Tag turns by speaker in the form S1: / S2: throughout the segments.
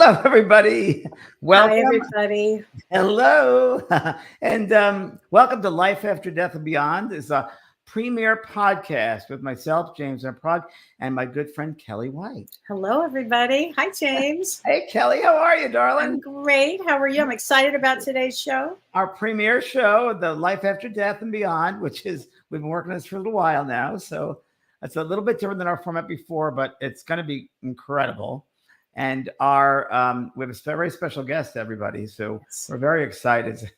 S1: Hello, everybody. Welcome.
S2: Hi, everybody.
S1: Hello. And welcome to Life After Death and Beyond. It's a premiere podcast with myself, James and Praag, and my good friend, Kelly White.
S2: Hello, everybody. Hi, James.
S1: Hey, Kelly. How are you, darling?
S2: I'm great. How are you? I'm excited about today's show.
S1: Our premiere show, the Life After Death and Beyond, which is, we've been working on this for a little while now. So it's a little bit different than our format before, but it's going to be incredible. And we have a very special guest, everybody. So we're very excited.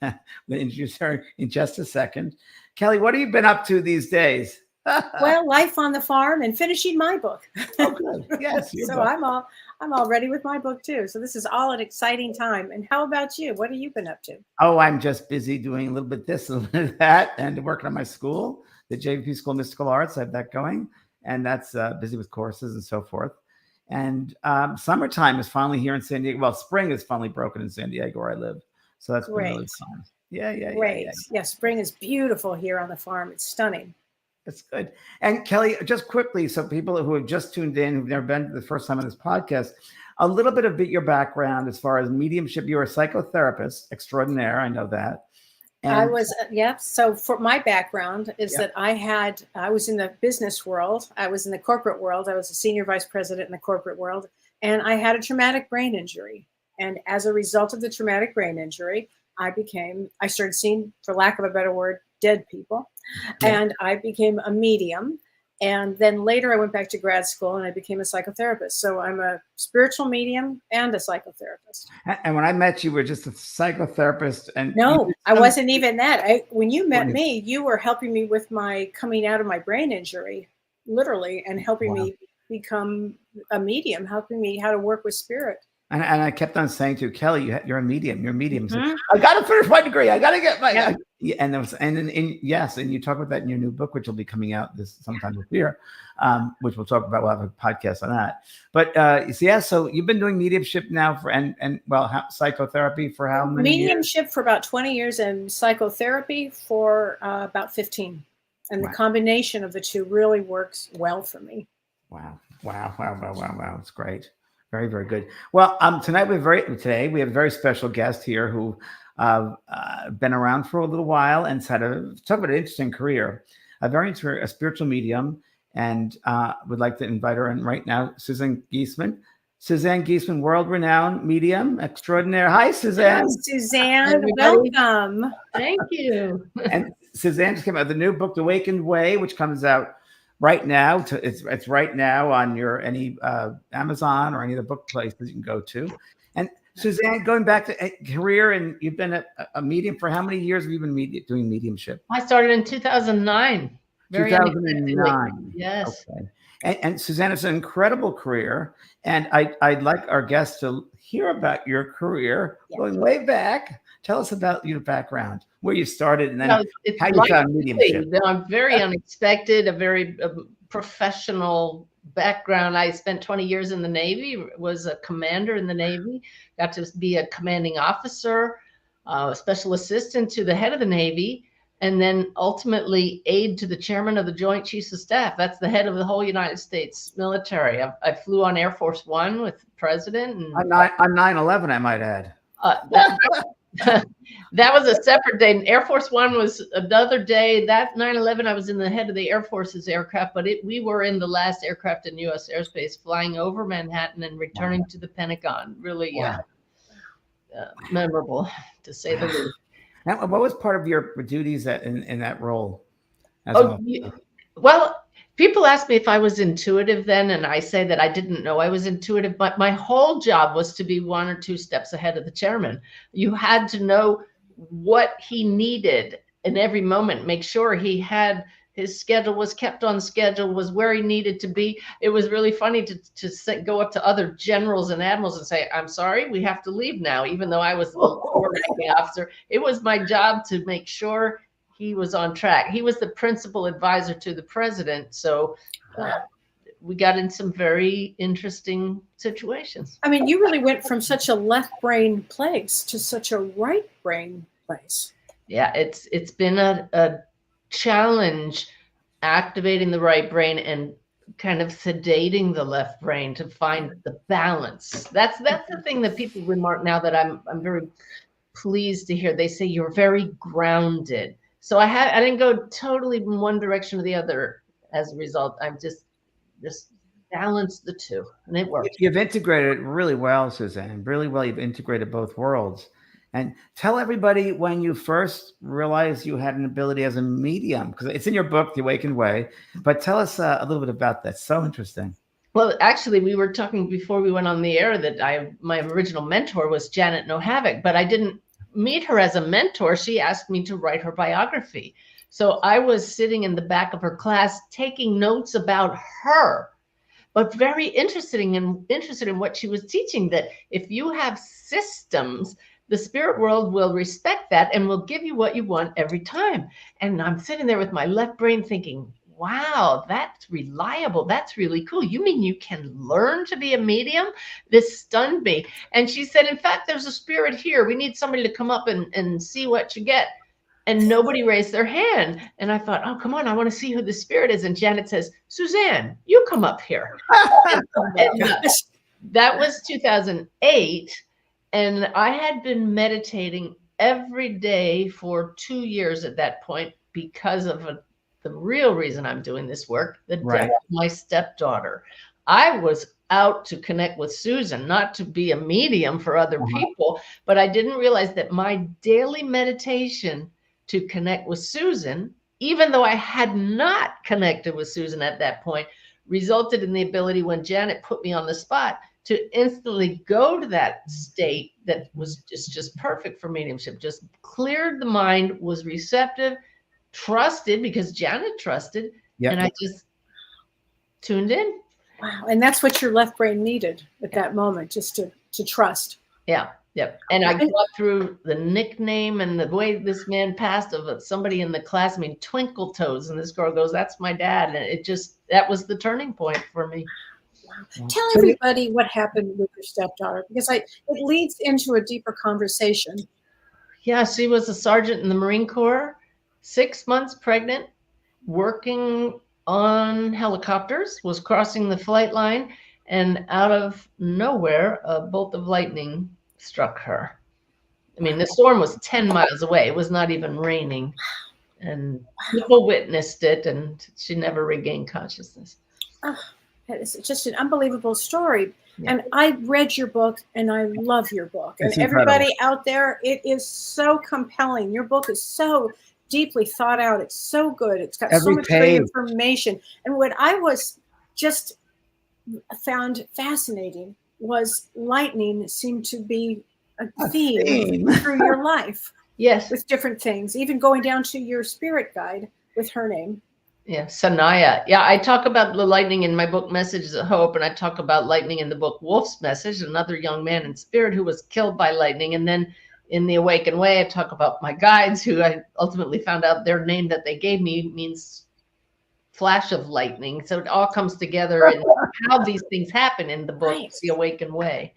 S1: We'll introduce her in just a second. Kelly, what have you been up to these days?
S2: Well, life on the farm and finishing my book.
S1: Oh, good. Yes.
S2: So book. I'm all ready with my book too. So this is all an exciting time. And how about you? What have you been up to?
S1: Oh, I'm just busy doing a little bit this, a little bit of that, and working on my school, the JVP School of Mystical Arts. I have that going, and that's busy with courses and so forth. And summertime is finally here in San Diego. Well, spring is finally broken in San Diego where I live. So that's
S2: great.
S1: Been really fun. Yeah.
S2: Great. Yeah, spring is beautiful here on the farm. It's stunning.
S1: It's good. And Kelly, just quickly, so people who have just tuned in, who've never been the first time on this podcast, a little bit of your background as far as mediumship. You're a psychotherapist extraordinaire. I know that. And
S2: I was, So for my background is that I was in the business world. I was in the corporate world. I was a senior vice president in the corporate world. And I had a traumatic brain injury. And as a result of the traumatic brain injury, I started seeing, for lack of a better word, dead people. Yeah. And I became a medium. And then later I went back to grad school and I became a psychotherapist. So I'm a spiritual medium and a psychotherapist.
S1: And when I met you, you were just a psychotherapist. And
S2: no, I wasn't even that. When you met me, you were helping me with my coming out of my brain injury, literally, and helping me become a medium, helping me how to work with spirit.
S1: And I kept on saying to Kelly, you're a medium. You're a medium. Mm-hmm. I got to finish my degree. I got to get my. Yeah. And you talk about that in your new book, which will be coming out sometime this year, which we'll talk about. We'll have a podcast on that. But so you've been doing mediumship now psychotherapy for how many
S2: mediumship
S1: years?
S2: For about 20 years and psychotherapy for about 15. And the combination of the two really works well for me.
S1: Wow. It's great. Very, very good. Well, today we have a very special guest here who been around for a little while and talk about an interesting career, a spiritual medium, and would like to invite her in right now, Suzanne Giesemann. Suzanne Giesemann, world-renowned medium extraordinaire. Hi, Suzanne.
S2: Hi, Suzanne, welcome.
S3: Thank you.
S1: And Suzanne just came out with the new book, The Awakened Way, which comes out right now. It's right now on your Amazon or any of the book places you can go to. And Suzanne, going back to career, and you've been a medium for how many years have you been doing mediumship?
S3: I started in 2009.
S1: 2009.
S3: Yes.
S1: Okay. And Suzanne, it's an incredible career, and I'd like our guests to hear about your career going way back. Tell us about your background, where you started, and then how you found mediumship.
S3: Very unexpected, a very professional background. I spent 20 years in the Navy, was a commander in the Navy, got to be a commanding officer, a special assistant to the head of the Navy, and then ultimately aide to the chairman of the Joint Chiefs of Staff. That's the head of the whole United States military. I flew on Air Force One with the president. And,
S1: on 9/11, I might add.
S3: That was a separate day. Air Force One was another day. That 9/11, I was in the head of the Air Force's aircraft, but we were in the last aircraft in U.S. airspace, flying over Manhattan and returning to the Pentagon. Really memorable, to say the least.
S1: Now, what was part of your duties in that role?
S3: Well, people ask me if I was intuitive then, and I say that I didn't know I was intuitive, but my whole job was to be 1 or 2 steps ahead of the chairman. You had to know what he needed in every moment, make sure he had his schedule was kept on schedule, was where he needed to be. It was really funny to go up to other generals and admirals and say, I'm sorry, we have to leave now, even though I was the ranking officer. It was my job to make sure he was on track. He was the principal advisor to the president. So we got in some very interesting situations.
S2: I mean, you really went from such a left brain place to such a right brain place.
S3: Yeah, it's been a challenge activating the right brain and kind of sedating the left brain to find the balance. That's the thing that people remark now that I'm very pleased to hear. They say you're very grounded. So I didn't go totally in one direction or the other as a result. I'm just balanced the two, and it worked.
S1: You've integrated it really well, Suzanne. Really well. You've integrated both worlds. And tell everybody when you first realized you had an ability as a medium, because it's in your book, The Awakened Way. But tell us a little bit about that. So interesting.
S3: Well, actually, we were talking before we went on the air that my original mentor was Janet No Havoc, but I didn't meet her as a mentor. She asked me to write her biography. So I was sitting in the back of her class taking notes about her, but very interested in what she was teaching, that if you have systems, the spirit world will respect that and will give you what you want every time. And I'm sitting there with my left brain thinking, wow, that's reliable. That's really cool. You mean you can learn to be a medium? This stunned me. And she said, in fact, there's a spirit here. We need somebody to come up and see what you get. And nobody raised their hand. And I thought, oh, come on, I want to see who the spirit is. And Janet says, Suzanne, you come up here. And that was 2008. And I had been meditating every day for 2 years at that point because of the real reason I'm doing this work, the death of my stepdaughter. I was out to connect with Susan, not to be a medium for other people, but I didn't realize that my daily meditation to connect with Susan, even though I had not connected with Susan at that point, resulted in the ability, when Janet put me on the spot, to instantly go to that state that was just perfect for mediumship, just cleared the mind, was receptive, trusted because Janet trusted, and I just tuned in.
S2: Wow. And that's what your left brain needed at that moment, just to trust.
S3: Yeah. Yep. And I got through the nickname and the way this man passed of somebody in the class, I mean, Twinkle Toes. And this girl goes, that's my dad. And that was the turning point for me.
S2: Wow. Tell everybody what happened with your stepdaughter, because it leads into a deeper conversation.
S3: Yeah. She was a sergeant in the Marine Corps, 6 months pregnant, working on helicopters, was crossing the flight line, and out of nowhere, a bolt of lightning struck her. I mean, the storm was 10 miles away. It was not even raining. And people witnessed it, and she never regained consciousness.
S2: Oh, it's just an unbelievable story. Yeah. And I read your book, and I love your book.
S1: It's
S2: and
S1: incredible.
S2: Everybody out there, it is so compelling. Your book is so deeply thought out. It's so good. It's got so much great information. And what I was just found fascinating was lightning seemed to be a theme through your life.
S3: Yes.
S2: With different things, even going down to your spirit guide with her name.
S3: Yeah, Sanaya. Yeah, I talk about the lightning in my book, Messages of Hope, and I talk about lightning in the book, Wolf's Message, another young man in spirit who was killed by lightning. And then in The Awakened Way, I talk about my guides, who I ultimately found out their name that they gave me means flash of lightning. So it all comes together in how these things happen in the book, The Awakened Way.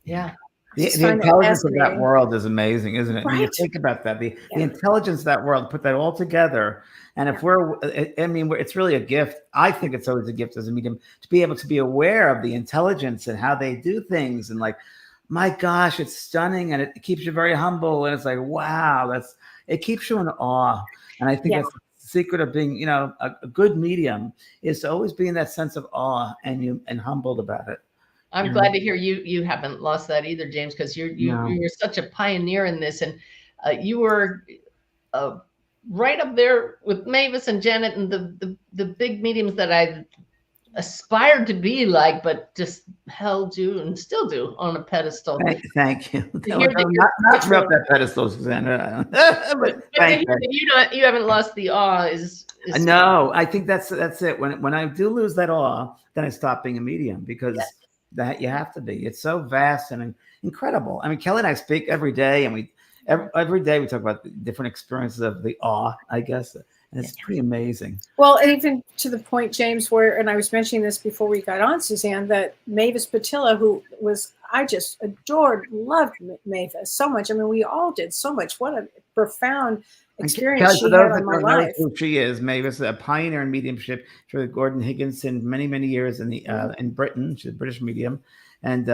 S3: Yeah.
S1: The intelligence of that world is amazing, isn't it? When you think about that, the intelligence of that world, put that all together. And if it's really a gift. I think it's always a gift as a medium to be able to be aware of the intelligence and how they do things. And like, my gosh, it's stunning. And it keeps you very humble. And it's like, wow, it keeps you in awe. And I think that's the secret of being, a good medium, is to always be in that sense of awe and humbled about it.
S3: I'm glad to hear you haven't lost that either, James, because you were such a pioneer in this, and you were right up there with Mavis and Janet and the big mediums that I aspired to be like, but just held you and still do on a pedestal.
S1: Thank you. Not throw up that pedestal, Suzanne.
S3: but you haven't lost the awe is
S1: no. I think that's it. When I do lose that awe, then I stop being a medium, because that you have to be. It's so vast and incredible. I mean, Kelly and I speak every day, and every day we talk about different experiences of the awe, I guess, and it's pretty amazing.
S2: Well, even to the point, James, and I was mentioning this before we got on, Suzanne, that Mavis Patilla, who was, I just loved Mavis so much. I mean, we all did so much. What a profound experience she had on my life.
S1: Who she is, Mavis, a pioneer in mediumship for Gordon Higginson, many years in the in Britain. She's a British medium, and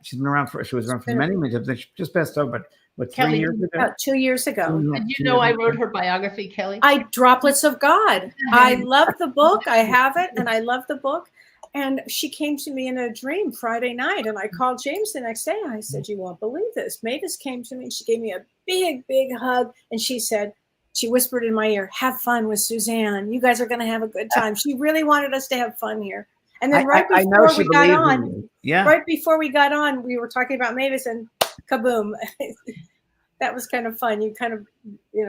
S1: she's been around for many years. She just passed over, but 3 years ago?
S2: About 2 years ago.
S3: Did you know I wrote her biography, Kelly?
S2: Droplets of God. I love the book. I have it, and I love the book. And she came to me in a dream Friday night, and I called James the next day. And I said, "You won't believe this. Mavis came to me, and she gave me a big hug, and she said," she whispered in my ear, "Have fun with Suzanne. You guys are going to have a good time." She really wanted us to have fun here. And then right before we got on, we were talking about Mavis, and kaboom. That was kind of fun. You kind of,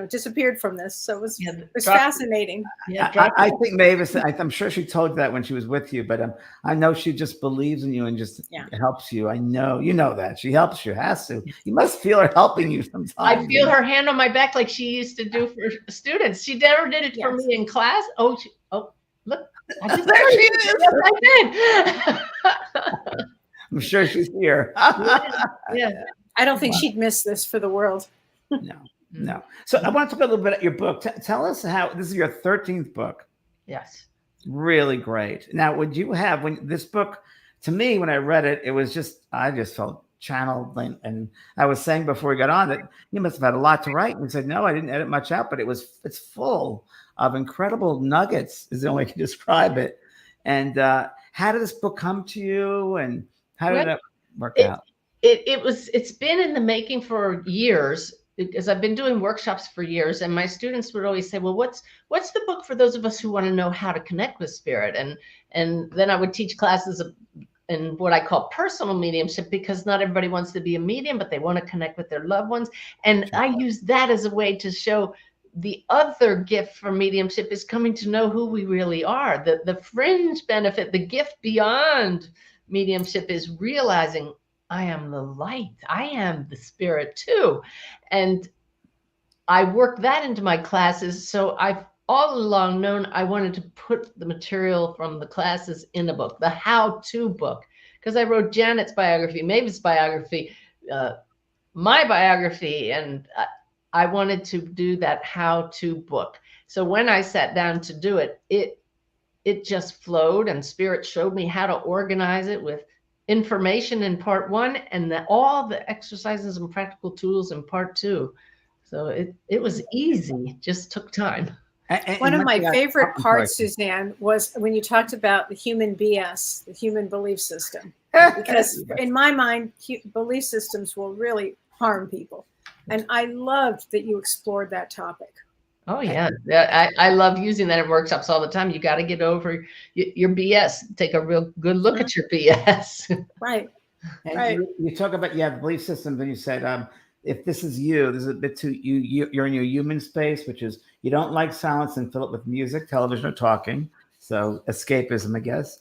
S2: disappeared from this. So it was fascinating.
S1: Yeah, I think Mavis, I'm sure she told you that when she was with you, but I know she just believes in you and just helps you. I know, that. She helps you, has to. You must feel her helping you sometimes.
S3: I feel her hand on my back like she used to do for students. She never did it for me in class. Oh, look.
S1: There she is.
S3: Yes, I
S1: did. I'm sure she's here.
S2: Yeah. I don't think she'd miss this for the world.
S1: No. So I want to talk a little bit about your book. Tell us how this is your 13th book.
S3: Yes.
S1: Really great. Now, would you have, when this book, to me, when I read it, I just felt channeled. And I was saying before we got on that you must have had a lot to write. And we said, no, I didn't edit much out, but it's full of incredible nuggets is the only way to describe it. And how did this book come to you? And how did it work out?
S3: It's been in the making for years, because I've been doing workshops for years, and my students would always say, well, what's the book for those of us who want to know how to connect with spirit? And then I would teach classes in what I call personal mediumship, because not everybody wants to be a medium, but they want to connect with their loved ones. And I use that as a way to show the other gift for mediumship is coming to know who we really are. The fringe benefit, the gift beyond mediumship is realizing I am the light. I am the spirit too. And I work that into my classes. So I've all along known I wanted to put the material from the classes in a book, the how-to book, because I wrote Janet's biography, Mavis' biography, my biography, and I wanted to do that how-to book. So when I sat down to do it, it just flowed, and spirit showed me how to organize it with information in part 1 and all the exercises and practical tools in part 2. So it was easy, just took time.
S2: One of my favorite parts, Suzanne, was when you talked about the human BS, the human belief system. Because in my mind, belief systems will really harm people. And I loved that you explored that topic.
S3: Oh, yeah. I love using that in workshops all the time. You got to get over your BS. Take a real good look at your BS.
S2: Right.
S1: And you talk about, belief systems, and you said, if this is you, this is a bit too, you're in your human space, which is you don't like silence and fill it with music, television, or talking. So escapism, I guess.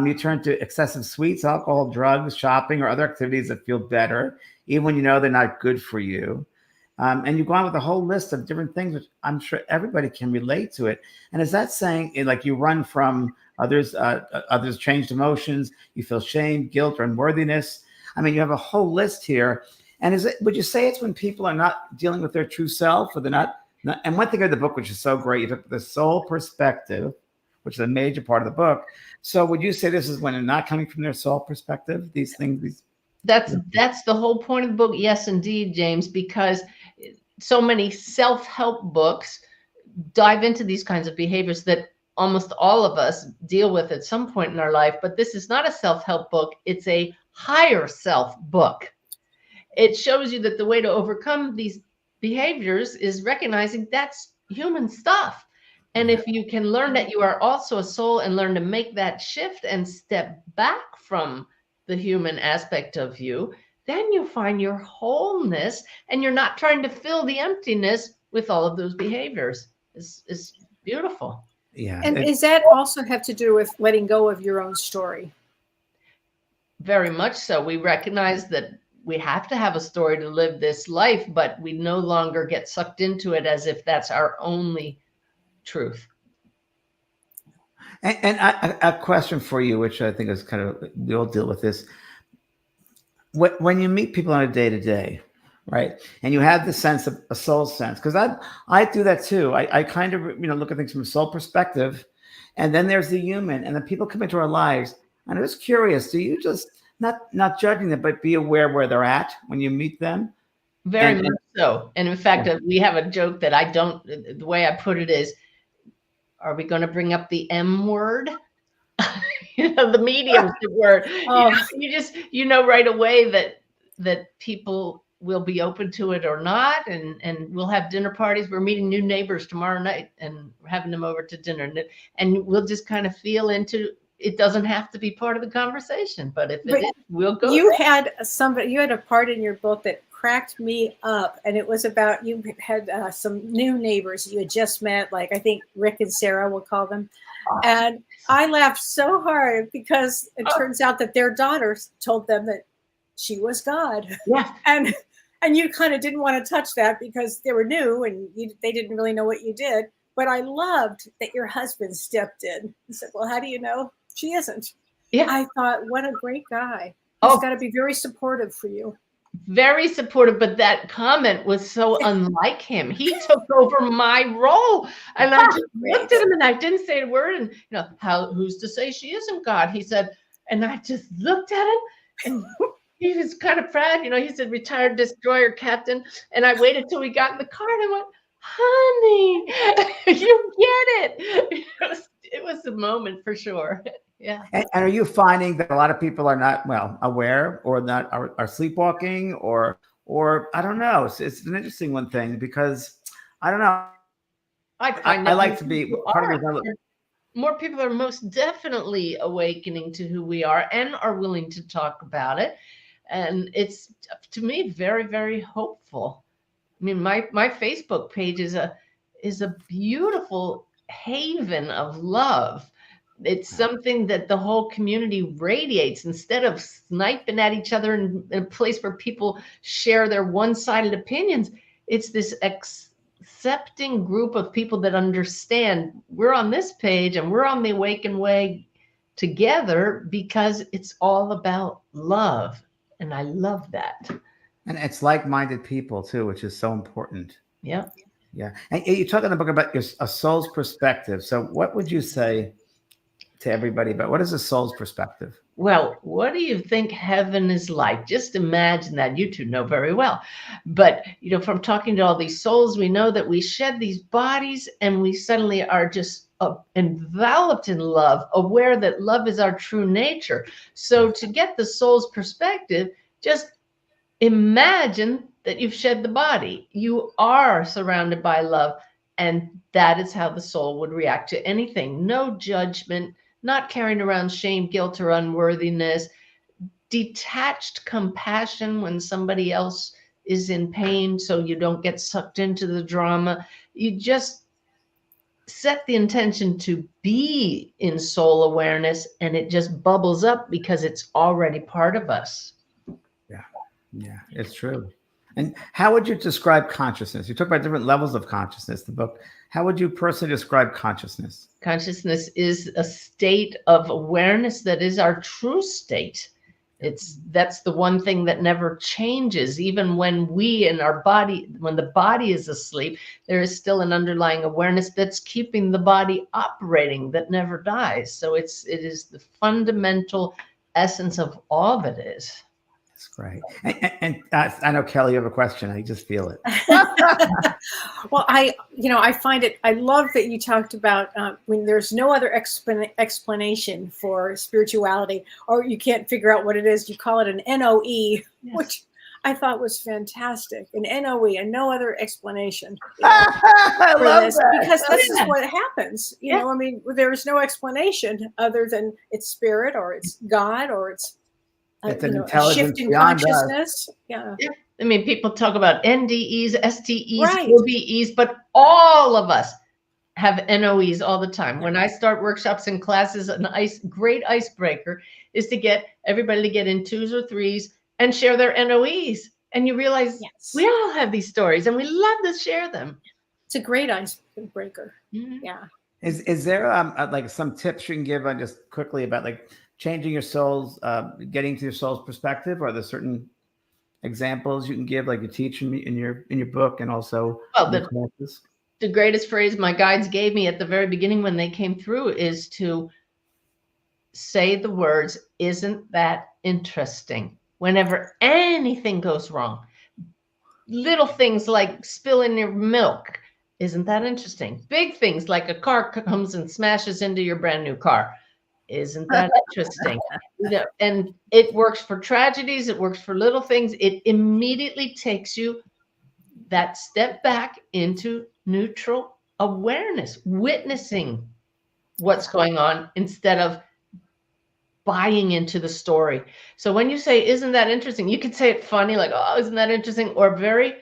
S1: You turn to excessive sweets, alcohol, drugs, shopping, or other activities that feel better, even when you know they're not good for you. And you go on with a whole list of different things, which I'm sure everybody can relate to it. And is that saying, like, you run from others, changed emotions, you feel shame, guilt, or unworthiness? I mean, you have a whole list here. And would you say it's when people are not dealing with their true self, or they're not? And one thing of the book, which is so great, you took the soul perspective, which is a major part of the book. So would you say this is when they're not coming from their soul perspective, these things?
S3: That's the whole point of the book. Yes, indeed, James, because so many self-help books dive into these kinds of behaviors that almost all of us deal with at some point in our life. But this is not a self-help book. It's a higher self book. It shows you that the way to overcome these behaviors is recognizing that's human stuff. And if you can learn that you are also a soul and learn to make that shift and step back from the human aspect of you, then you find your wholeness, and you're not trying to fill the emptiness with all of those behaviors. It's beautiful.
S1: Yeah.
S2: And does that also have to do with letting go of your own story?
S3: Very much so. We recognize that we have to have a story to live this life, but we no longer get sucked into it as if that's our only truth.
S1: And a question for you, which I think is kind of, we all deal with this. when you meet people on a day to day, right, and you have the sense of a soul sense, because I do that too. I kind of look at things from a soul perspective, and then there's the human, and then people come into our lives, and I'm just curious. Do you just not judging them, but be aware where they're at when you meet them?
S3: Very much so. And in fact, we have a joke that I don't. The way I put it is, are we going to bring up the M word? The medium word. You know right away that people will be open to it or not, and we'll have dinner parties. We're meeting new neighbors tomorrow night and having them over to dinner, and we'll just kind of feel into. It doesn't have to be part of the conversation, but if it is, we'll go.
S2: You had a part in your book that cracked me up, and it was about you had some new neighbors you had just met, like I think Rick and Sarah, we'll call them, and I laughed so hard because it turns out that their daughter told them that she was God.
S3: Yeah,
S2: and you kind of didn't want to touch that because they were new and they didn't really know what you did. But I loved that your husband stepped in and said, "Well, how do you know she isn't?"
S3: Yeah,
S2: I thought, what a great guy. He's got to be very supportive for you.
S3: Very supportive, but that comment was so unlike him. He took over my role, and I just looked at him, and I didn't say a word. And who's to say she isn't God? He said, and I just looked at him, and he was kind of proud. He said, retired destroyer captain. And I waited till we got in the car, and I went, "Honey, you get it." It was a moment for sure. Yeah.
S1: And are you finding that a lot of people are not aware, or not are sleepwalking, or I don't know? It's an interesting one thing, because I don't know. I like to be part of it.
S3: More people are most definitely awakening to who we are and are willing to talk about it, and it's, to me, very, very hopeful. I mean, my Facebook page is a beautiful haven of love. It's something that the whole community radiates, instead of sniping at each other in a place where people share their one-sided opinions. It's this accepting group of people that understand we're on this page and we're on the Awakened Way together, because it's all about love. And I love that.
S1: And it's like-minded people too, which is so important.
S3: Yeah.
S1: Yeah. And you talk in the book about a soul's perspective. So what would you say to everybody about what is a soul's perspective?
S3: Well, what do you think heaven is like? Just imagine that. You two know very well. But, from talking to all these souls, we know that we shed these bodies and we suddenly are just enveloped in love, aware that love is our true nature. So to get the soul's perspective, just imagine that you've shed the body. You are surrounded by love, and that is how the soul would react to anything. No judgment, not carrying around shame, guilt, or unworthiness, detached compassion when somebody else is in pain, so you don't get sucked into the drama. You just set the intention to be in soul awareness, and it just bubbles up because it's already part of us.
S1: Yeah, it's true. And how would you describe consciousness? You talk about different levels of consciousness, the book. How would you personally describe consciousness?
S3: Consciousness is a state of awareness that is our true state. That's the one thing that never changes. Even when when the body is asleep, there is still an underlying awareness that's keeping the body operating, that never dies. So it is the fundamental essence of all that is.
S1: That's great. And I know, Kelly, you have a question. I just feel it.
S2: Well, I find it, I love that you talked about when there's no other explanation for spirituality, or you can't figure out what it is, you call it an NOE, yes, which I thought was fantastic. An NOE, and no other explanation.
S1: I love this,
S2: because this is what happens. You know, I mean, there is no explanation other than it's spirit, or it's God, or it's a shift in consciousness. Yeah.
S3: I mean, people talk about NDEs, STEs,
S2: right,
S3: OBEs, but all of us have NOEs all the time. When I start workshops and classes, great icebreaker is to get everybody to get in 2s or 3s and share their NOEs. And you realize, yes, we all have these stories and we love to share them.
S2: It's a great icebreaker. Mm-hmm. Yeah.
S1: Is there like some tips you can give on just quickly about like changing your soul's, getting to your soul's perspective? Are there certain examples you can give, like you teach in your book and also
S3: Well,
S1: in your classes?
S3: the greatest phrase my guides gave me at the very beginning when they came through is to say the words, "Isn't that interesting?" Whenever anything goes wrong, little things like spilling your milk. Isn't that interesting? Big things like a car comes and smashes into your brand new car. Isn't that interesting? And it works for tragedies. It works for little things. It immediately takes you that step back into neutral awareness, witnessing what's going on instead of buying into the story. So when you say, "Isn't that interesting?" you could say it funny, like, "Oh, isn't that interesting?" Or very,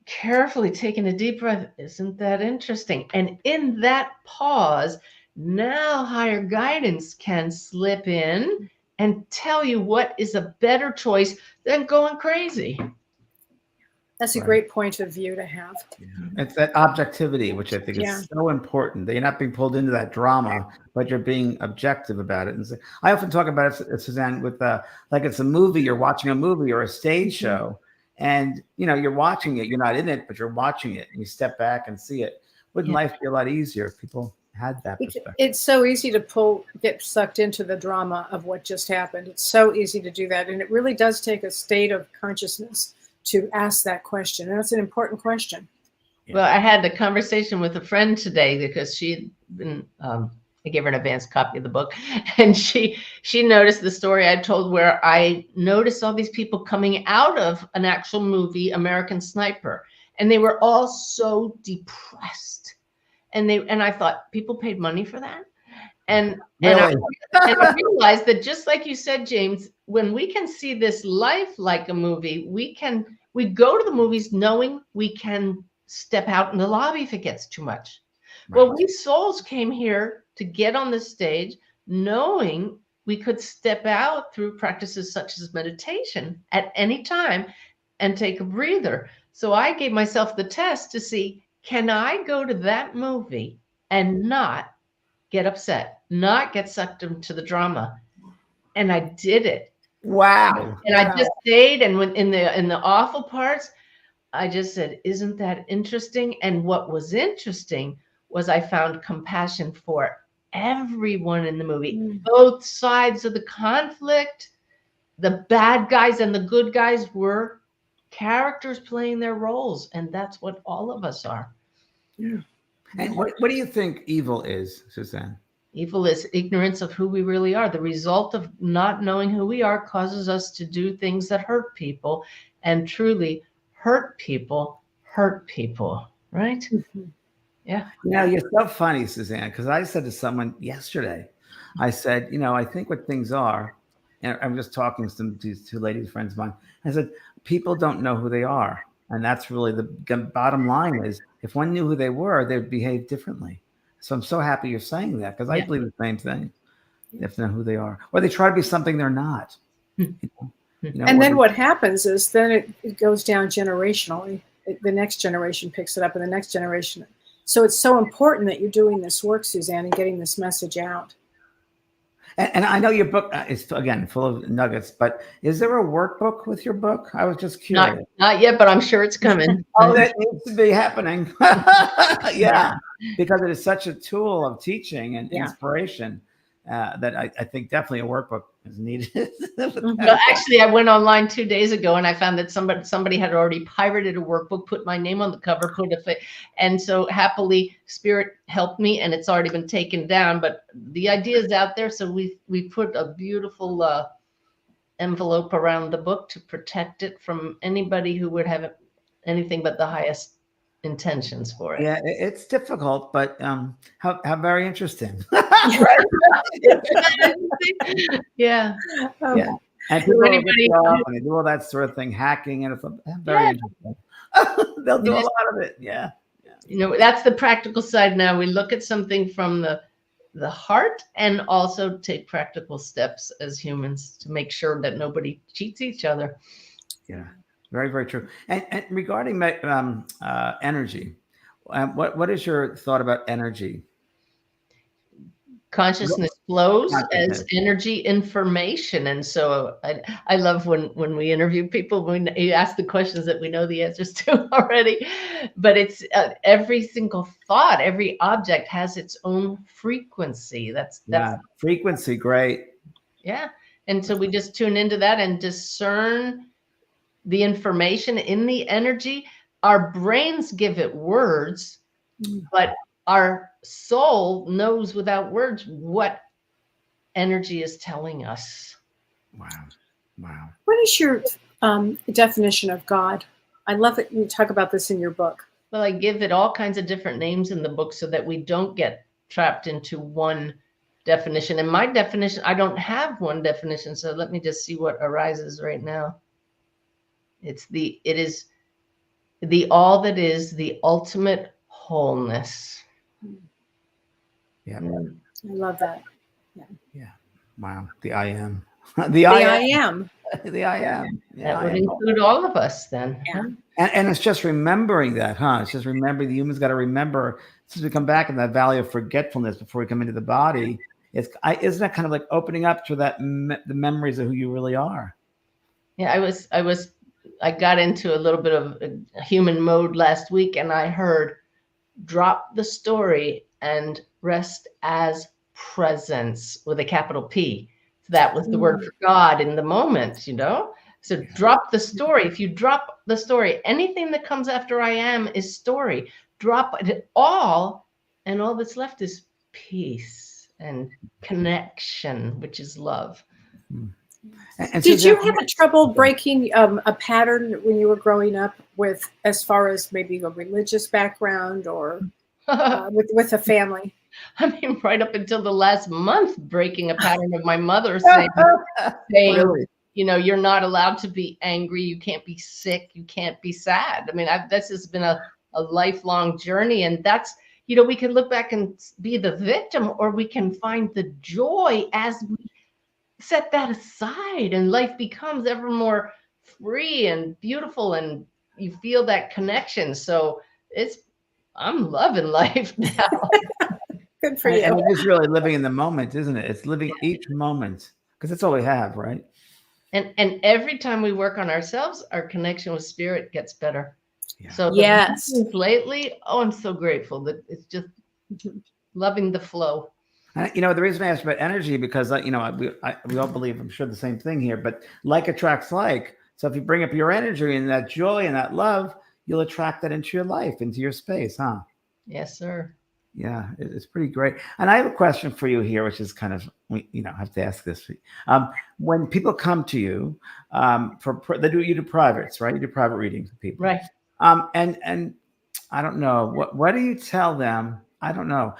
S3: carefully taking a deep breath. "Isn't that interesting?" And in that pause, now higher guidance can slip in and tell you what is a better choice than going crazy.
S2: That's a great point of view to have.
S1: Yeah. It's that objectivity, which I think is so important, that you're not being pulled into that drama, but you're being objective about it. And so, I often talk about it, Suzanne, with like it's a movie, you're watching a movie or a stage show, and you're watching it, you're not in it, but you're watching it, and you step back and see it. Wouldn't life be a lot easier if people had that perspective?
S2: It's so easy to get sucked into the drama of what just happened. It's so easy to do that. And it really does take a state of consciousness to ask that question. And that's an important question.
S1: Yeah.
S3: Well, I had a conversation with a friend today because she'd been, I gave her an advanced copy of the book, and she noticed the story I told where I noticed all these people coming out of an actual movie, American Sniper, and they were all so depressed. And I thought, people paid money for that? And I realized that, just like you said, James, when we can see this life like a movie, we go to the movies knowing we can step out in the lobby if it gets too much. Right. Well, we souls came here to get on the stage knowing we could step out through practices such as meditation at any time and take a breather. So I gave myself the test to see, can I go to that movie and not get upset, not get sucked into the drama? And I did it.
S1: Wow.
S3: And I just stayed, and when in the awful parts, I just said, "Isn't that interesting?" And what was interesting was I found compassion for everyone in the movie, both sides of the conflict. The bad guys and the good guys were characters playing their roles, and that's what all of us are.
S1: Yeah. And what do you think evil is, Suzanne?
S3: Evil is ignorance of who we really are. The result of not knowing who we are causes us to do things that hurt people, and truly hurt people, right?
S2: Mm-hmm.
S3: Yeah.
S1: You're so funny, Suzanne, because I said to someone yesterday, I said, I think what things are, and I'm just talking to these two ladies, friends of mine, I said, people don't know who they are. And that's really the bottom line is, if one knew who they were, they'd behave differently. So I'm so happy you're saying that, because I believe the same thing. If they know who they are, or they try to be something they're not.
S2: And then what happens is then it goes down generationally. The next generation picks it up, and the next generation. So it's so important that you're doing this work, Suzanne, and getting this message out.
S1: And I know your book is, again, full of nuggets, but is there a workbook with your book? I was just curious.
S3: Not yet, but I'm sure it's coming.
S1: Oh, that needs to be happening. Yeah, because it is such a tool of teaching and inspiration that I think definitely a workbook is needed.
S3: Well, actually, I went online 2 days ago and I found that somebody had already pirated a workbook, put my name on the cover, and so happily Spirit helped me, and it's already been taken down. But the idea is out there, so we put a beautiful envelope around the book to protect it from anybody who would have anything but the highest intentions for it.
S1: Yeah, it's difficult, but how very interesting.
S3: Yeah.
S1: Yeah. And people when they do all that sort of thing, hacking, and it's very interesting. They'll do a lot of it. Yeah.
S3: That's the practical side. Now we look at something from the heart, and also take practical steps as humans to make sure that nobody cheats each other.
S1: Yeah. Very, very true. And regarding energy, what is your thought about energy?
S3: Consciousness flows
S1: Consciousness.
S3: as energy information. And so I love when we interview people, when you ask the questions that we know the answers to already, but it's every single thought, every object has its own frequency. That's
S1: frequency. Great.
S3: Yeah. And so we just tune into that and discern the information in the energy. Our brains give it words, but our soul knows without words what energy is telling us.
S1: Wow. Wow.
S2: What is your definition of God? I love it. You talk about this in your book.
S3: Well, I give it all kinds of different names in the book so that we don't get trapped into one definition. And my definition, I don't have one definition. So let me just see what arises right now. It is the all that is the ultimate wholeness.
S1: Yeah.
S2: I love that.
S1: Yeah. Wow. The I am.
S2: The I am.
S1: The I am. Yeah,
S3: that would include all of us then.
S2: Yeah.
S1: And it's just remembering that, huh? It's just remembering. The humans got to remember, since we come back in that valley of forgetfulness before we come into the body, isn't that kind of like opening up to that the memories of who you really are?
S3: Yeah, I got into a little bit of a human mode last week, and I heard drop the story and rest as presence with a capital P. That was the word for God in the moment, you know? So drop the story. If you drop the story, anything that comes after I am is story. Drop it all, and all that's left is peace and connection, which is love.
S1: And
S2: did you have trouble breaking a pattern when you were growing up with, as far as maybe a religious background or with a family?
S3: I mean, right up until the last month, breaking a pattern of my mother saying,
S1: really?
S3: You know, you're not allowed to be angry. You can't be sick. You can't be sad. I mean, this has been a lifelong journey. And that's, you know, we can look back and be the victim, or we can find the joy as we set that aside, and life becomes ever more free and beautiful, and you feel that connection. So I'm loving life now.
S2: Good for you.
S1: And it's just really living in the moment, isn't it? It's living each moment, because that's all we have, right?
S3: And every time we work on ourselves, our connection with spirit gets better.
S1: Yeah.
S3: So
S2: yes,
S3: lately, I'm so grateful that it's just loving the flow.
S1: You know, the reason I asked about energy, because you know, we all believe, I'm sure, the same thing here, but like attracts like. So if you bring up your energy and that joy and that love, you'll attract that into your life, into your space, huh?
S3: Yes, sir.
S1: Yeah, it's pretty great. And I have a question for you here, which is kind of, you know, I have to ask this. When people come to you, you do privates, right? You do private readings with people,
S3: right?
S1: And I don't know, what do you tell them? I don't know.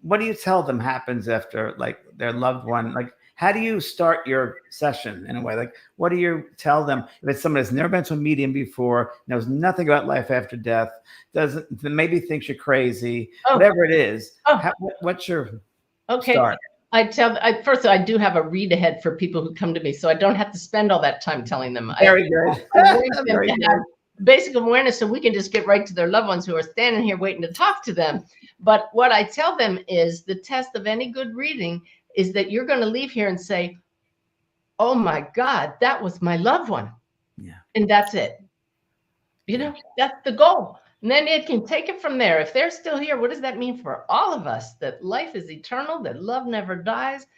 S1: What do you tell them happens after, like, their loved one? Like, how do you start your session in a way? Like, what do you tell them if it's someone that's never been to a medium before, knows nothing about life after death, maybe thinks you're crazy, whatever it is? What's your start?
S3: First, I do have a read ahead for people who come to me, so I don't have to spend all that time telling them.
S1: Very good.
S3: Very good. Basic awareness, so we can just get right to their loved ones who are standing here waiting to talk to them. But what I tell them is the test of any good reading is that you're going to leave here and say, oh my God, that was my loved one.
S1: Yeah.
S3: And that's it. You know, that's the goal. And then it can take it from there. If they're still here, what does that mean for all of us? That life is eternal, that love never dies.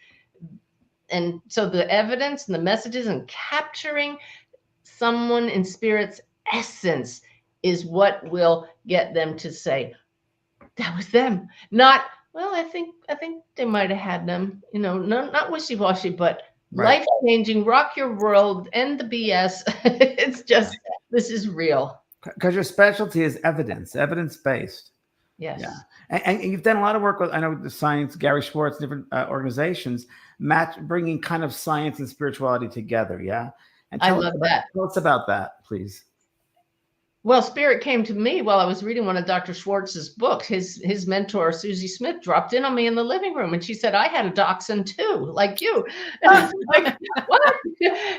S3: And so the evidence and the messages and capturing someone in spirit's essence is what will get them to say, that was them. Not, well, I think they might have had them, you know, not wishy-washy, but life-changing, rock your world, end the BS. It's just, this is real.
S1: Because your specialty is evidence-based.
S3: Yes.
S1: Yeah. And you've done a lot of work with, I know, the science, Gary Schwartz, different organizations, bringing kind of science and spirituality together. Yeah. And
S3: I love that.
S1: Tell us about that, please.
S3: Well, spirit came to me while I was reading one of Dr. Schwartz's books. His mentor, Susie Smith, dropped in on me in the living room, and she said, I had a dachshund too, like you. And I was like, what?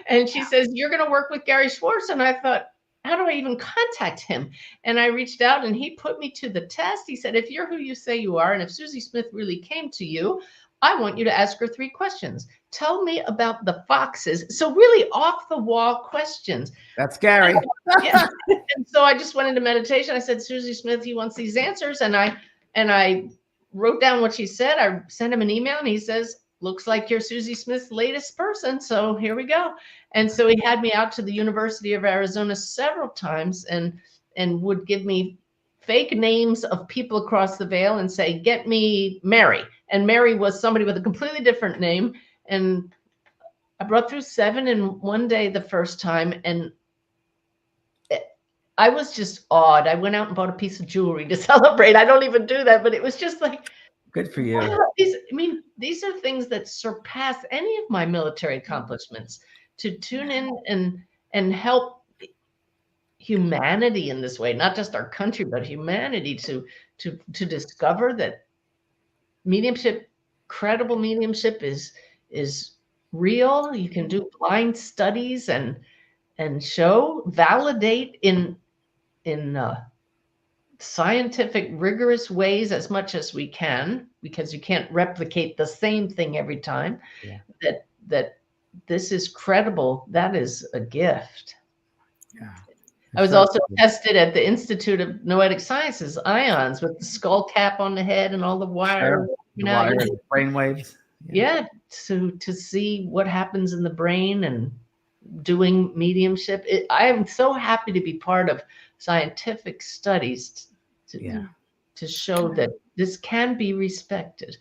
S3: And she says, you're going to work with Gary Schwartz. And I thought, how do I even contact him? And I reached out and he put me to the test. He said, if you're who you say you are, and if Susie Smith really came to you, I want you to ask her 3 questions. Tell me about the foxes. So really off the wall questions.
S1: That's scary.
S3: Yeah. And so I just went into meditation. I said, Susie Smith, he wants these answers. And I wrote down what she said. I sent him an email and he says, looks like you're Susie Smith's latest person. So here we go. And so he had me out to the University of Arizona several times and would give me fake names of people across the veil and say, get me Mary. And Mary was somebody with a completely different name. And I brought through 7 in one day the first time. And I was just awed. I went out and bought a piece of jewelry to celebrate. I don't even do that, but it was just like,
S1: good for you.
S3: wow, these are things that surpass any of my military accomplishments. To tune in and help humanity in this way, not just our country, but humanity to discover that mediumship, credible mediumship is real. You can do blind studies and show, validate in scientific, rigorous ways as much as we can, because you can't replicate the same thing every time.
S1: Yeah.
S3: That this is credible. That is a gift.
S1: Yeah.
S3: I was also tested at the Institute of Noetic Sciences, IONS, with the skull cap on the head and all the wire.
S1: The brain waves.
S3: Yeah, to see what happens in the brain and doing mediumship. I am so happy to be part of scientific studies to show that this can be respected.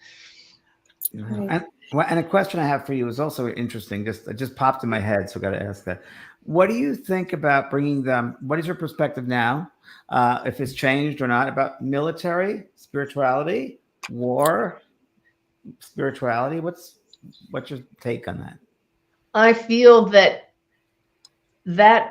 S1: Yeah. And a question I have for you is also interesting. It just popped in my head, so I got to ask that. What do you think about bringing them? What is your perspective now, if it's changed or not, about military, spirituality, war, spirituality? What's your take on that?
S3: I feel that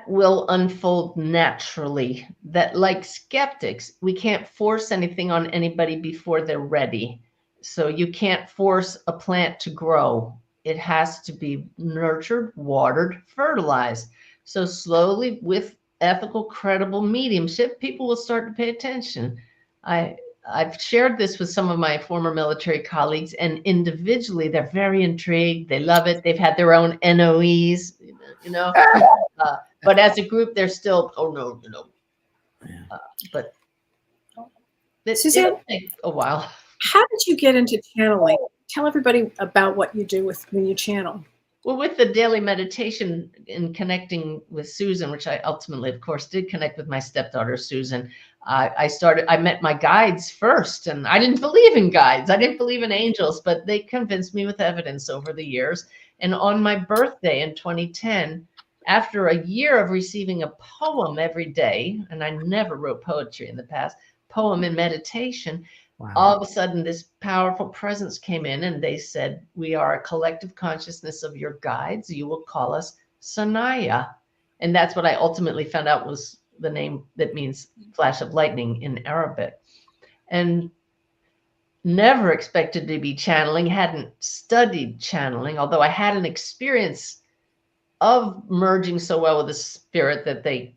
S3: will unfold naturally. That, like skeptics, we can't force anything on anybody before they're ready. So you can't force a plant to grow. It has to be nurtured, watered, fertilized. So slowly, with ethical, credible mediumship, people will start to pay attention. I've shared this with some of my former military colleagues, and individually, they're very intrigued. They love it. They've had their own NOEs, but as a group, they're still, oh no. But
S2: Suzanne,
S3: it'll take a while.
S2: How did you get into channeling? Tell everybody about what you do when you channel.
S3: Well, with the daily meditation and connecting with Susan, which I ultimately, of course, did connect with my stepdaughter, Susan, I met my guides first, and I didn't believe in guides. I didn't believe in angels, but they convinced me with evidence over the years. And on my birthday in 2010, after a year of receiving a poem every day, and I never wrote poetry in the past, poem and meditation, wow. All of a sudden this powerful presence came in and they said, we are a collective consciousness of your guides. You will call us Sanaya. And that's what I ultimately found out was the name that means flash of lightning in Arabic. And never expected to be channeling, hadn't studied channeling, although I had an experience of merging so well with the spirit that they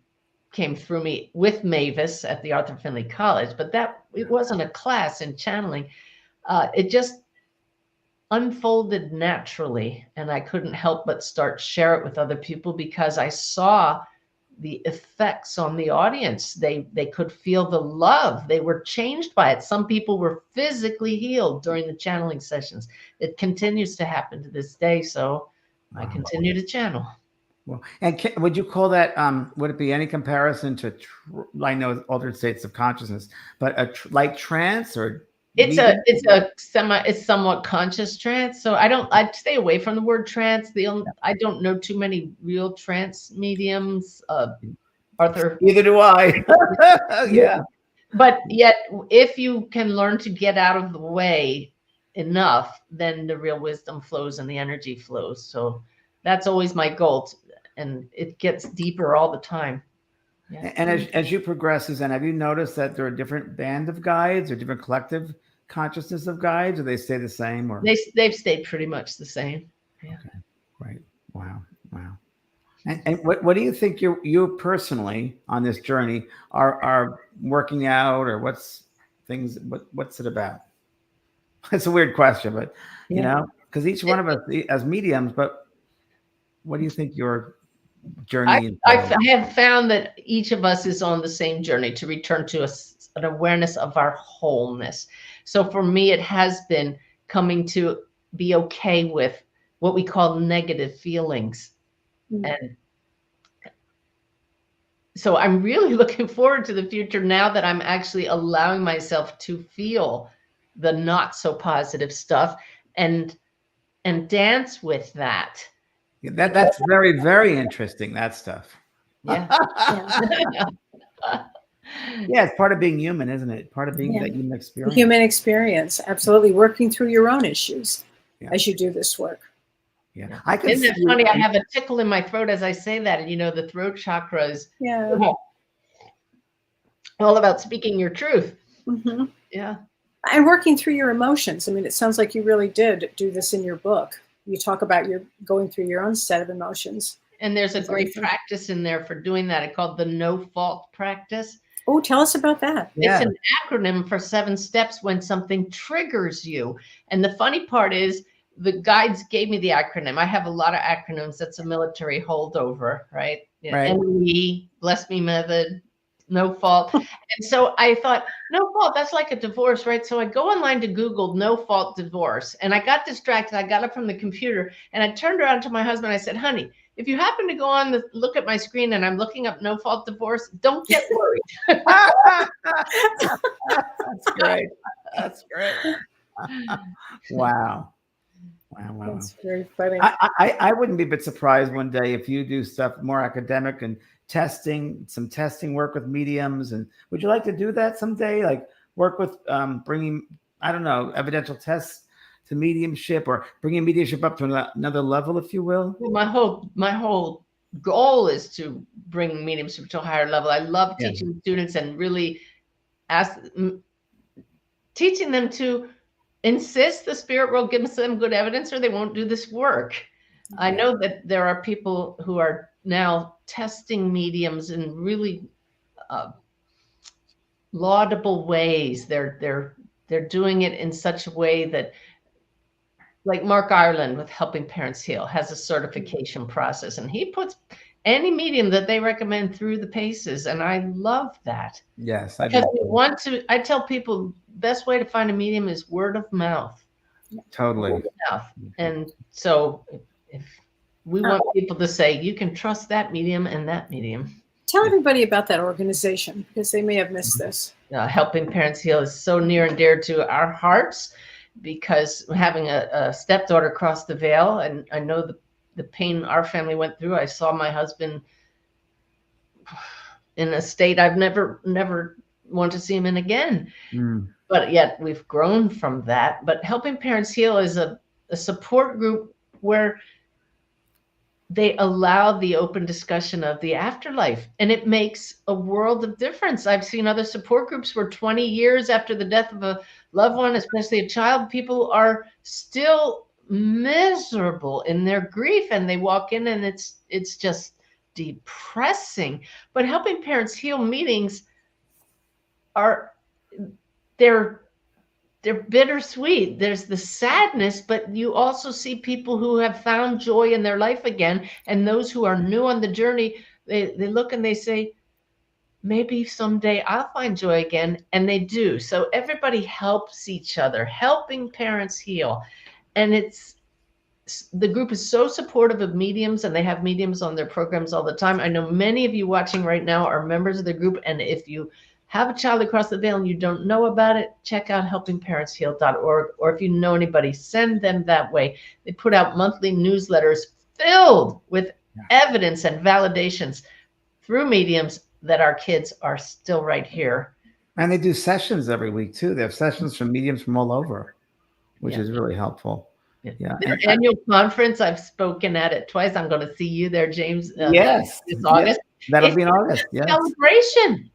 S3: came through me with Mavis at the Arthur Findlay College, but it wasn't a class in channeling. It just unfolded naturally, and I couldn't help but share it with other people because I saw the effects on the audience. They could feel the love. They were changed by it. Some people were physically healed during the channeling sessions. It continues to happen to this day, so I continue to channel.
S1: Well, and would you call that, would it be any comparison to, I know altered states of consciousness, but like trance or?
S3: It's somewhat conscious trance. So I'd stay away from the word trance. I don't know too many real trance mediums. Arthur.
S1: Neither do I. Yeah.
S3: But yet, if you can learn to get out of the way enough, then the real wisdom flows and the energy flows. So that's always my goal. And it gets deeper all the time. Yeah.
S1: And as you progress, Suzanne, have you noticed that there are different band of guides or different collective consciousness of guides, or they stay the same? Or
S3: they've stayed pretty much the same. Yeah.
S1: Okay. Right. Wow. And what do you think you personally on this journey are working out, or what's it about? It's a weird question, but
S3: Yeah.
S1: because each one of us as mediums, but what do you think your
S3: I,
S1: journey
S3: I
S1: entails?
S3: have found that each of us is on the same journey to return to an awareness of our wholeness. So for me, it has been coming to be okay with what we call negative feelings.
S2: Mm.
S3: And so I'm really looking forward to the future now that I'm actually allowing myself to feel the not so positive stuff and dance with that.
S1: That's very, very interesting. That stuff.
S3: Yeah.
S2: Yeah.
S1: Yeah, it's part of being human, isn't it? Part of being
S2: Yeah.
S1: that human
S2: The
S1: experience.
S2: human experience, absolutely. Working through your own issues
S1: Yeah.
S2: as you do this work.
S1: Yeah, I can
S3: Isn't
S1: see
S3: it
S1: you.
S3: funny? I have a tickle in my throat as I say that. And the throat chakra is
S2: Yeah.
S3: all about speaking your truth.
S2: Hmm.
S3: Yeah.
S2: And working through your emotions. I mean, it sounds like you really did do this in your book. You talk about your going through your own set of emotions.
S3: And there's a
S2: Is
S3: great
S2: anything-
S3: practice in there for doing that. It's called the no fault practice.
S2: Oh, tell us about that.
S1: Yeah,
S3: It's an acronym for 7 steps when something triggers you. And the funny part is the guides gave me the acronym. I have a lot of acronyms. That's a military holdover, right?
S1: Right.
S3: NE, bless me method, no fault. And so I thought, no fault, that's like a divorce, right? So I go online to Google no fault divorce. And I got distracted. I got up from the computer and I turned around to my husband. I said, honey, if you happen to go on look at my screen and I'm looking up no fault divorce, don't get worried.
S1: That's great. That's great. Wow. Wow.
S2: That's very funny.
S1: I wouldn't be a bit surprised one day if you do stuff more academic and some testing work with mediums. And would you like to do that someday? Like work with bringing, I don't know, evidential tests to mediumship, or bringing mediumship up to another level, if you will?
S3: Well, my whole goal is to bring mediumship to a higher level. I love
S1: Yeah.
S3: teaching students and really teaching them to insist the spirit world gives them good evidence or they won't do this work. I know that there are people who are now testing mediums in really laudable ways. They're doing it in such a way that, like Mark Ireland with Helping Parents Heal, has a certification process, and he puts any medium that they recommend through the paces, and I love that.
S1: Yes, I
S3: Because
S1: do.
S3: I tell people best way to find a medium is word of mouth.
S1: Totally.
S3: Word of mouth. And so if we want people to say, you can trust that medium and that medium.
S2: Tell everybody about that organization because they may have missed this.
S3: Helping Parents Heal is so near and dear to our hearts because having a stepdaughter cross the veil, and I know the pain our family went through. I saw my husband in a state I've never want to see him in again. But yet we've grown from that. But Helping Parents Heal is a support group where they allow the open discussion of the afterlife, and it makes a world of difference. I've seen other support groups where 20 years after the death of a loved one, especially a child, people are still miserable in their grief, and they walk in and it's just depressing. But Helping Parents Heal meetings they're bittersweet. There's the sadness, but you also see people who have found joy in their life again. And those who are new on the journey, they look and they say, maybe someday I'll find joy again. And they do. So everybody helps each other, Helping Parents Heal. And the group is so supportive of mediums, and they have mediums on their programs all the time. I know many of you watching right now are members of the group. And if you have a child across the veil and you don't know about it, check out helpingparentsheal.org. Or if you know anybody, send them that way. They put out monthly newsletters filled with evidence and validations through mediums that our kids are still right here.
S1: And they do sessions every week too. They have sessions from mediums from all over, which is really helpful. Yeah.
S3: Their annual conference, I've spoken at it twice. I'm going to see you there, James.
S1: Yes.
S3: This August.
S1: That'll be in August.
S3: It's a celebration.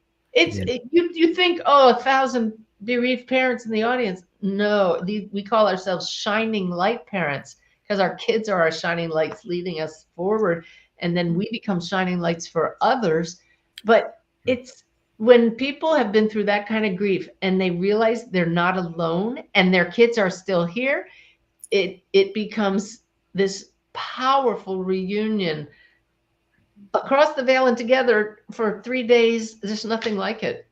S3: You think, 1,000 bereaved parents in the audience. No, we call ourselves shining light parents because our kids are our shining lights leading us forward. and then we become shining lights for others. But it's when people have been through that kind of grief and they realize they're not alone and their kids are still here, it becomes this powerful reunion across the veil and together for 3 days. There's nothing like it.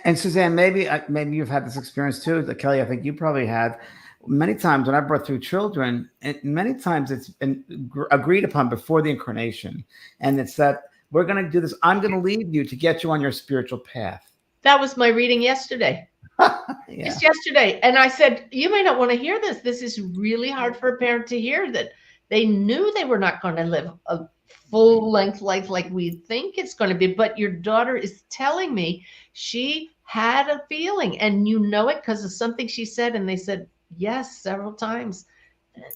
S1: And Suzanne, maybe you've had this experience too. Kelly, I think you probably have. Many times when I brought through children, and many times it's been agreed upon before the incarnation, and it's that we're going to do this. I'm going to lead you to get you on your spiritual path.
S3: That was my reading yesterday. Just yesterday. And I said, you may not want to hear this. This is really hard for a parent to hear, that they knew they were not going to live a full length life like we think it's going to be. But your daughter is telling me she had a feeling, and you know it because of something she said. And they said yes several times.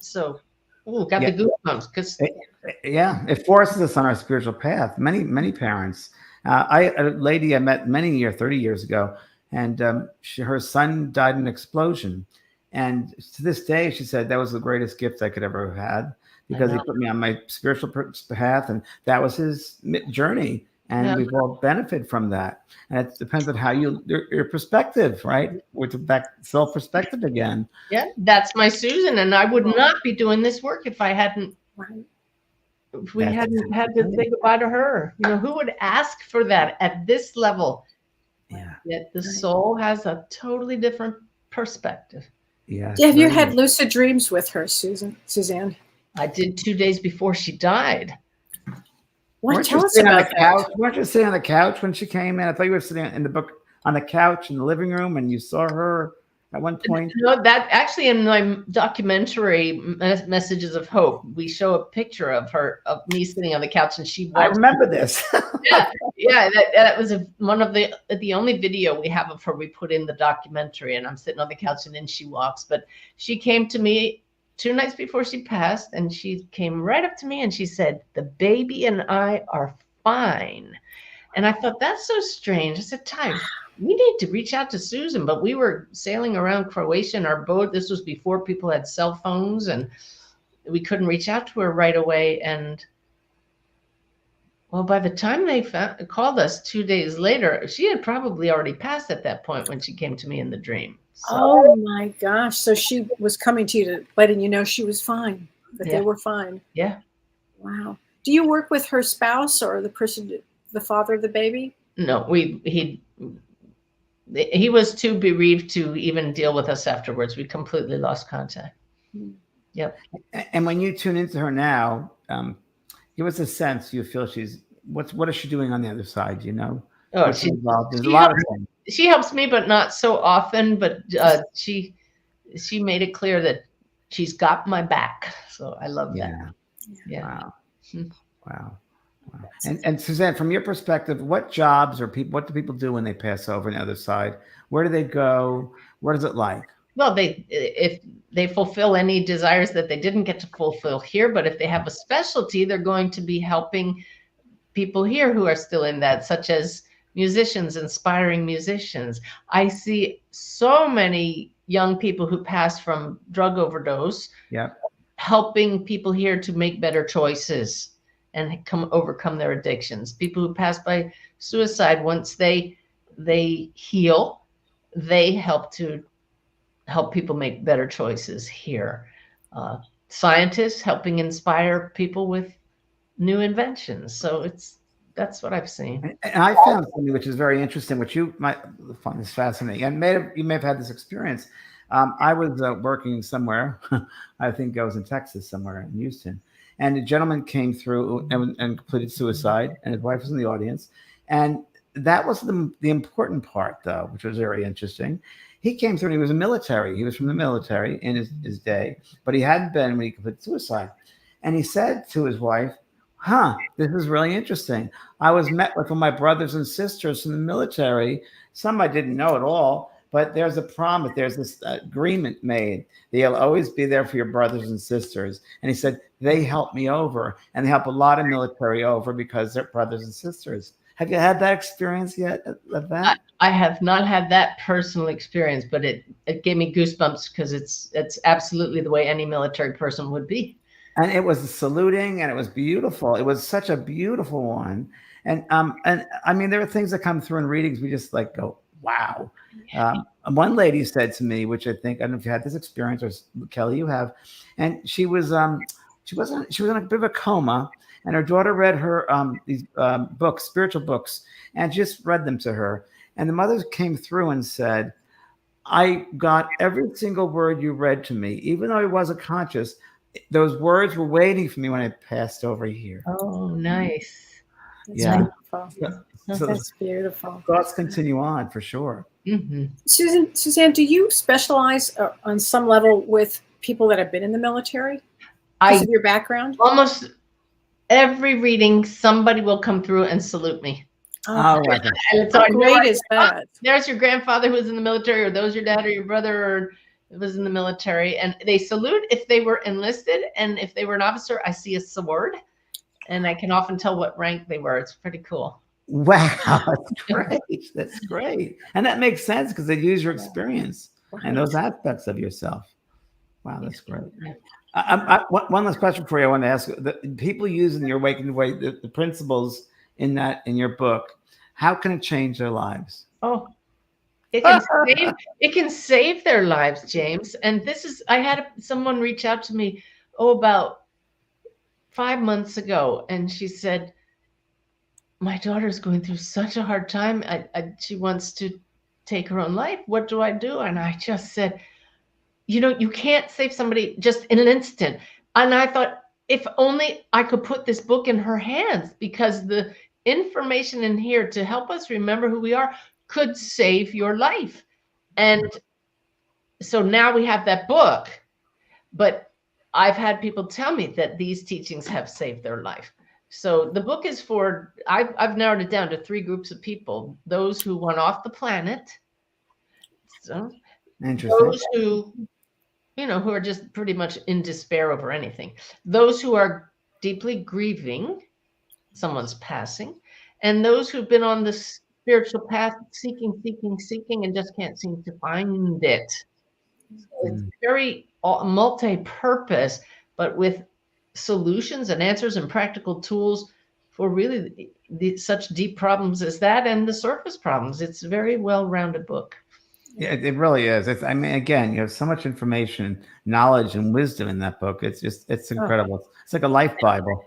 S3: So, got the goosebumps because
S1: it forces us on our spiritual path. Many parents. A lady I met 30 years ago, and her son died in an explosion. And to this day, she said that was the greatest gift I could ever have had, because he put me on my spiritual path, and that was his journey. And we've all benefited from that. And it depends on how your perspective, right? With that self-perspective again.
S3: Yeah, that's my Susan. And I would not be doing this work if I hadn't, if we hadn't had to say goodbye to her. You know, who would ask for that at this level?
S1: Yeah.
S3: Yet the soul has a totally different perspective.
S1: Yeah.
S2: Have you had lucid dreams with her, Suzanne?
S3: I did 2 days before she died.
S2: What? Tell us about that.
S1: Weren't you sitting on the couch when she came in? I thought you were sitting in the book on the couch in the living room, and you saw her at one point.
S3: No, that actually in my documentary, Messages of Hope, we show a picture of me sitting on the couch, and she.
S1: I remember this.
S3: yeah. That was one of the only video we have of her. We put in the documentary, and I'm sitting on the couch, and then she walks. But she came to me 2 nights before she passed, and she came right up to me and she said, "The baby and I are fine." And I thought, that's so strange. I said, "Ty, we need to reach out to Susan." But we were sailing around Croatia in our boat. This was before people had cell phones, and we couldn't reach out to her right away. And well, by the time they called us 2 days later, she had probably already passed at that point when she came to me in the dream. So,
S2: oh my gosh. So she was coming to you to letting you know she was fine, that they were fine.
S3: Yeah.
S2: Wow. Do you work with her spouse or the father of the baby?
S3: No, he was too bereaved to even deal with us afterwards. We completely lost contact. Yep.
S1: And when you tune into her now, give us a sense. You feel what is she doing on the other side? You know?
S3: Oh,
S1: she's involved. There's a lot of things.
S3: She helps me, but not so often. But she made it clear that she's got my back. So I love that. Yeah.
S1: Wow. Wow. And Suzanne, from your perspective, what jobs what do people do when they pass over on the other side? Where do they go? What is it like?
S3: Well, if they fulfill any desires that they didn't get to fulfill here, but if they have a specialty, they're going to be helping people here who are still in that, such as musicians, inspiring musicians. I see so many young people who pass from drug overdose, helping people here to make better choices and overcome their addictions. People who pass by suicide, once they heal, they help people make better choices here. Scientists helping inspire people with new inventions. So that's what I've seen.
S1: And I found something which is very interesting, which you might find this fascinating. And you may have had this experience. I was working somewhere. I think I was in Texas somewhere in Houston. And a gentleman came through and completed suicide, and his wife was in the audience. And that was the important part, though, which was very interesting. He came through and he was military. He was from the military in his day, but he hadn't been when he committed suicide. And he said to his wife, this is really interesting. I was met with my brothers and sisters from the military. Some I didn't know at all, but there's a promise. There's this agreement made. They'll always be there for your brothers and sisters. And he said, they help me over, and they help a lot of military over because they're brothers and sisters. Have you had that experience yet of that?
S3: I have not had that personal experience, but it gave me goosebumps because it's absolutely the way any military person would be.
S1: And it was saluting, and it was beautiful. It was such a beautiful one. And I mean, there are things that come through in readings we just like go, wow. One lady said to me, which I think, I don't know if you had this experience, or Kelly, you have, and she was in a bit of a coma, and her daughter read her these books, spiritual books, and just read them to her. And the mother came through and said, I got every single word you read to me, even though I wasn't conscious. Those words were waiting for me when I passed over here.
S3: Oh, nice.
S2: That's
S1: Yeah.
S2: beautiful.
S1: So
S2: That's beautiful.
S1: thoughts continue on for sure.
S3: Mm-hmm.
S2: Suzanne, do you specialize on some level with people that have been in the military because
S3: I
S2: of your background?
S3: almost every reading, somebody will come through and salute me.
S1: Oh,
S3: And so
S2: How
S3: I know,
S2: great
S3: like,
S2: is that?
S3: there's your grandfather who was in the military, or those your dad or your brother or was in the military, and they salute if they were enlisted, and if they were an officer, I see a sword, and I can often tell what rank they were. It's pretty cool.
S1: wow, that's great. That's great, and that makes sense because they use your experience and those aspects of yourself. Wow, that's great. One last question for you. I want to ask: the people using your Awakened Way, the principles in your book, how can it change their lives?
S3: Oh, it can save their lives, James. And this is, I had someone reach out to me, about 5 months ago, and she said, my daughter's going through such a hard time. She wants to take her own life. What do I do? And I just said, you can't save somebody just in an instant. And I thought, if only I could put this book in her hands, because the information in here to help us remember who we are could save your life. And so now we have that book, but I've had people tell me that these teachings have saved their life. So the book is for, I've narrowed it down to 3 groups of people: those who went off the planet, so those who, who are just pretty much in despair over anything, those who are deeply grieving someone's passing, and those who've been on the spiritual path seeking, and just can't seem to find it. So it's very multi-purpose, but with solutions and answers and practical tools for really such deep problems as that, and the surface problems. It's a very well-rounded book.
S1: Yeah, it really is. I mean, again, you have so much information, knowledge, and wisdom in that book. It's incredible. It's like a life Bible.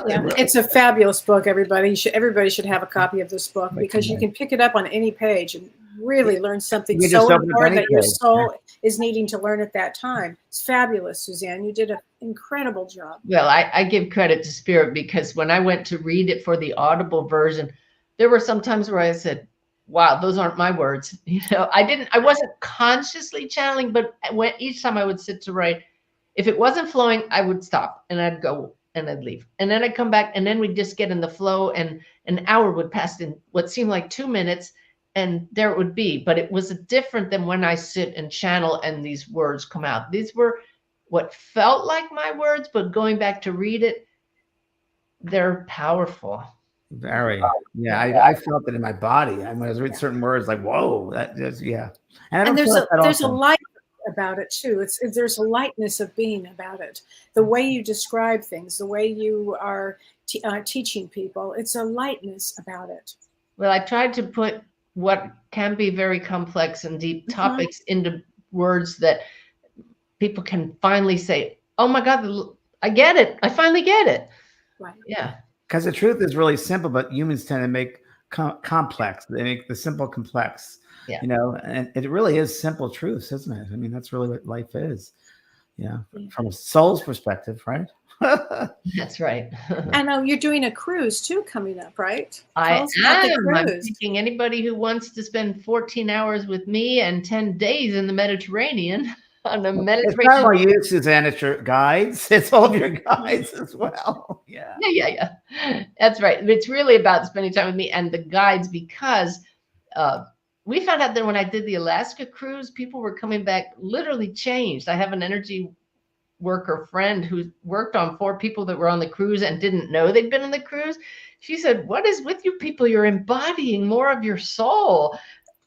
S2: Yeah, it's a fabulous book. Everybody should have a copy of this book, because you can pick it up on any page and really learn something so important that your soul is needing to learn at that time. It's fabulous, Suzanne. You did an incredible job.
S3: Well, I give credit to Spirit, because when I went to read it for the Audible version, there were some times where I said, wow, those aren't my words. I wasn't consciously channeling, but each time I would sit to write, if it wasn't flowing, I would stop and I'd go and I'd leave. And then I'd come back, and then we'd just get in the flow, and an hour would pass in what seemed like 2 minutes, and there it would be. But it was different than when I sit and channel and these words come out. These were what felt like my words, but going back to read it, they're powerful.
S1: Very, yeah. I felt it in my body. When I was reading certain words, like, whoa, that just, yeah.
S2: And there's a light about it too. There's a lightness of being about it. The way you describe things, the way you are teaching people, it's a lightness about it.
S3: Well, I tried to put what can be very complex and deep topics into words that people can finally say, oh my God, I get it. I finally get it.
S2: Right.
S3: Yeah.
S1: Because the truth is really simple, but humans tend to make complex. They make the simple complex.
S3: Yeah.
S1: And it really is simple truths, isn't it? I mean, that's really what life is. Yeah. From a soul's perspective, right?
S3: That's right.
S2: I know you're doing a cruise too coming up, right?
S3: I am. I'm thinking anybody who wants to spend 14 hours with me and 10 days in the Mediterranean.
S1: It's not only you, Suzanne, it's your guides. It's all of your guides as well. Yeah.
S3: Yeah. That's right. It's really about spending time with me and the guides, because we found out that when I did the Alaska cruise, people were coming back literally changed. I have an energy worker friend who worked on 4 people that were on the cruise and didn't know they'd been on the cruise. She said, what is with you people? You're embodying more of your soul.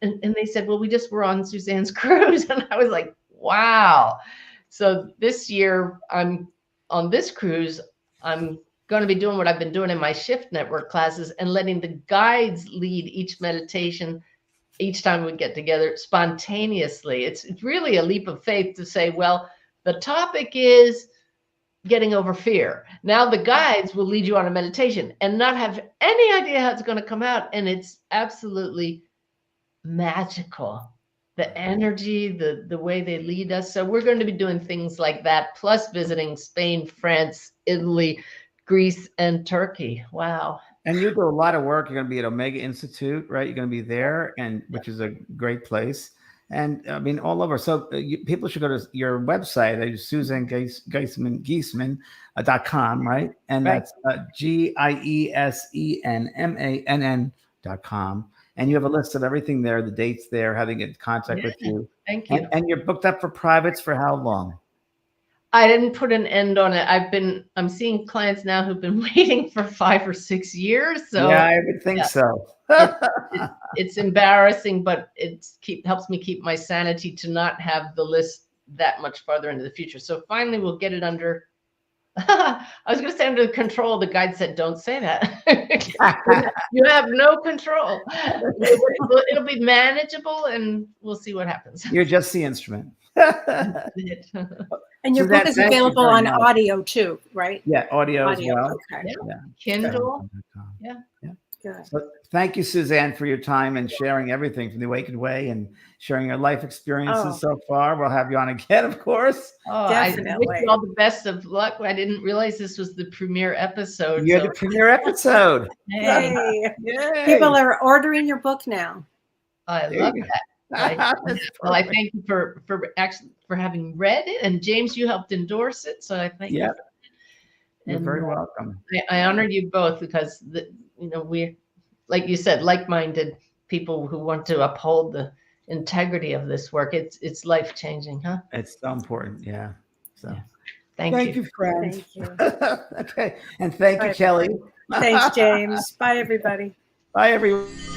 S3: And they said, well, we just were on Suzanne's cruise. And I was like, wow. So this year I'm on this cruise, I'm going to be doing what I've been doing in my shift network classes and letting the guides lead each meditation each time we get together spontaneously. It's really a leap of faith to say, well, the topic is getting over fear. Now the guides will lead you on a meditation and not have any idea how it's going to come out. And it's absolutely magical. The energy, the way they lead us. So we're going to be doing things like that, plus visiting Spain, France, Italy, Greece, and Turkey. Wow.
S1: And you do a lot of work. You're going to be at Omega Institute, right? You're going to be there, and which is a great place. And I mean, all over. So people should go to your website, Suzanne Giesemann.com, right? And that's GIESENMANN.com. And you have a list of everything there, the dates there, how to get in contact with you.
S3: Thank you.
S1: And you're booked up for privates for how long?
S3: I didn't put an end on it. I'm seeing clients now who've been waiting for 5 or 6 years. So
S1: yeah, I would think so.
S3: It's embarrassing, but helps me keep my sanity to not have the list that much farther into the future. So finally we'll get it under, I was going to say under control. The guide said, don't say that. You have no control. It'll be manageable and we'll see what happens.
S1: You're just the instrument.
S2: And your book is available on audio too, right?
S1: Yeah, audio as well.
S2: Okay.
S3: Yeah. Kindle.
S1: Yeah.
S2: Good.
S1: So thank you, Suzanne, for your time and sharing everything from the Awakened Way and sharing your life experiences so far. We'll have you on again, of course.
S3: Oh, definitely. I wish you all the best of luck. I didn't realize this was the premiere episode.
S1: You're the premiere episode.
S2: Hey. Yay. People are ordering your book now.
S3: I love that. Well, I thank you for having read it, and James, you helped endorse it, so I thank you.
S1: You're very welcome.
S3: I honor you both because we're, like you said, like-minded people who want to uphold the integrity of this work. It's life-changing, huh?
S1: It's so important, yeah. So
S3: thank you,
S1: friend.
S2: Thank you.
S1: Okay, and thank you, Kelly.
S2: Thanks, James. Bye, everybody.
S1: Bye, everyone.